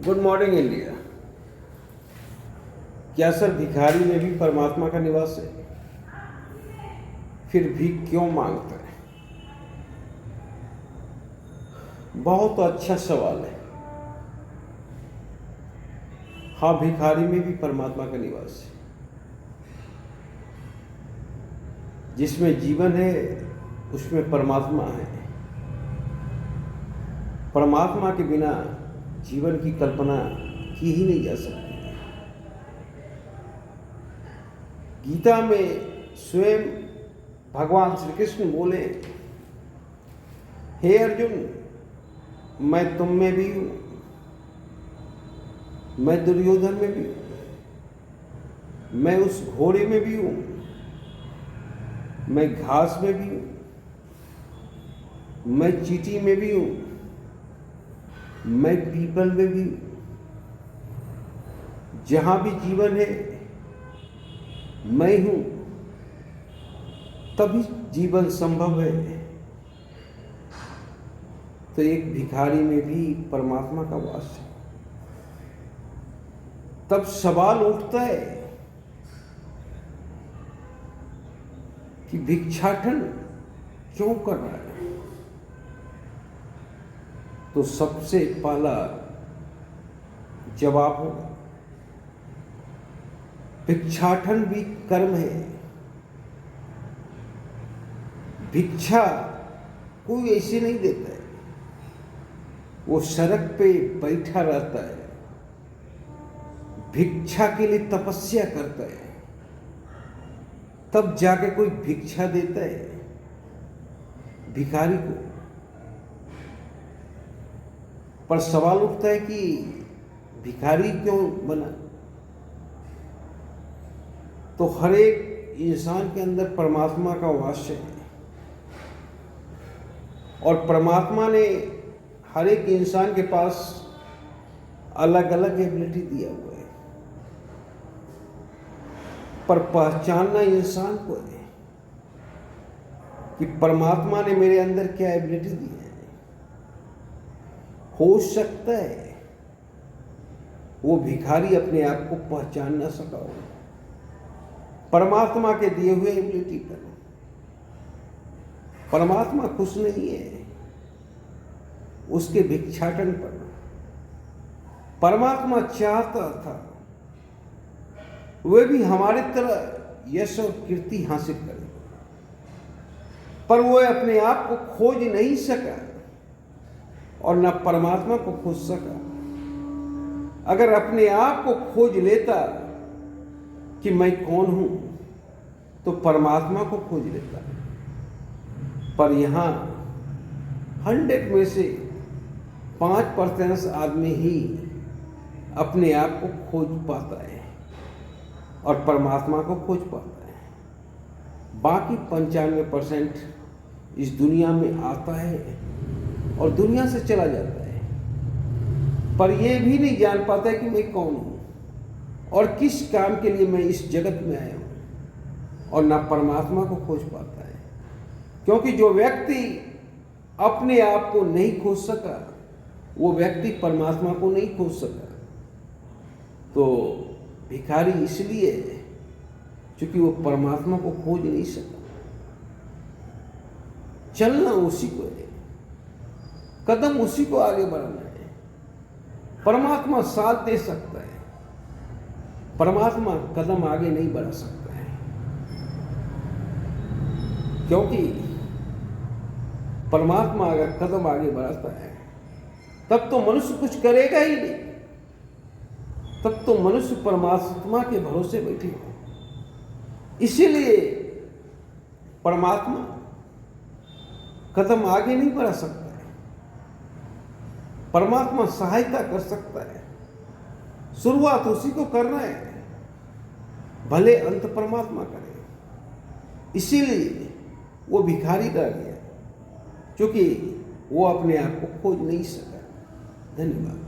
Good morning India. क्या sir भिखारी में भी परमात्मा का निवास है? फिर भी क्यों मांगता है? बहुत अच्छा सवाल है। हाँ, भिखारी में भी परमात्मा का निवास है। जिसमें जीवन है उसमें परमात्मा है। परमात्मा के बिना जीवन की कल्पना की ही नहीं जा सकती। गीता में स्वयं भगवान श्री कृष्ण बोले, हे अर्जुन, मैं तुम में भी हूं, मैं दुर्योधन में भी हूं, मैं उस घोड़े में भी हूं, मैं घास में भी हूं, मैं चींटी में भी हूं, मैं पीपल में भी हूं। जहां भी जीवन है मैं हूं, तभी जीवन संभव है। तो एक भिखारी में भी परमात्मा का वास है। तब सवाल उठता है कि भिक्षाटन क्यों कर रहा है? तो सबसे पहला जवाब होगा, भिक्षाटन भी कर्म है। भिक्षा कोई ऐसे नहीं देता है। वो सड़क पे बैठा रहता है, भिक्षा के लिए तपस्या करता है, तब जाके कोई भिक्षा देता है भिखारी को। पर सवाल उठता है कि भिखारी क्यों बना? तो हर एक इंसान के अंदर परमात्मा का वास है और परमात्मा ने हर एक इंसान के पास अलग अलग एबिलिटी दिया हुआ है। पर पहचानना इंसान को है कि परमात्मा ने मेरे अंदर क्या एबिलिटी दी है। हो सकता है वो भिखारी अपने आप को पहचान ना सका हो परमात्मा के दिए हुए एबिलिटी पर। परमात्मा खुश नहीं है उसके भिक्षाटन पर। परमात्मा चाहता था वे भी हमारी तरह यश और कीर्ति हासिल करें, पर वो अपने आप को खोज नहीं सका और न परमात्मा को खोज सका। अगर अपने आप को खोज लेता कि मैं कौन हूं, तो परमात्मा को खोज लेता। पर यहां 100 में से 5% आदमी ही अपने आप को खोज पाता है और परमात्मा को खोज पाता है। बाकी 95% इस दुनिया में आता है और दुनिया से चला जाता है, पर यह भी नहीं जान पाता है कि मैं कौन हूं और किस काम के लिए मैं इस जगत में आया हूं, और ना परमात्मा को खोज पाता है। क्योंकि जो व्यक्ति अपने आप को नहीं खोज सका, वो व्यक्ति परमात्मा को नहीं खोज सका। तो भिखारी इसलिए है क्योंकि वो परमात्मा को खोज नहीं सका। चलना उसी को है, कदम उसी को आगे बढ़ाना है। परमात्मा साथ दे सकता है, परमात्मा कदम आगे नहीं बढ़ा सकता है। क्योंकि परमात्मा अगर कदम आगे बढ़ाता है तब तो मनुष्य कुछ करेगा ही नहीं, तब तो मनुष्य परमात्मा के भरोसे बैठेगा। इसीलिए परमात्मा कदम आगे नहीं बढ़ा सकता है, परमात्मा सहायता कर सकता है। शुरुआत उसी को करना है, भले अंत परमात्मा करे। इसीलिए वो भिखारी रह गया क्योंकि वो अपने आप को खोज नहीं सका। धन्यवाद।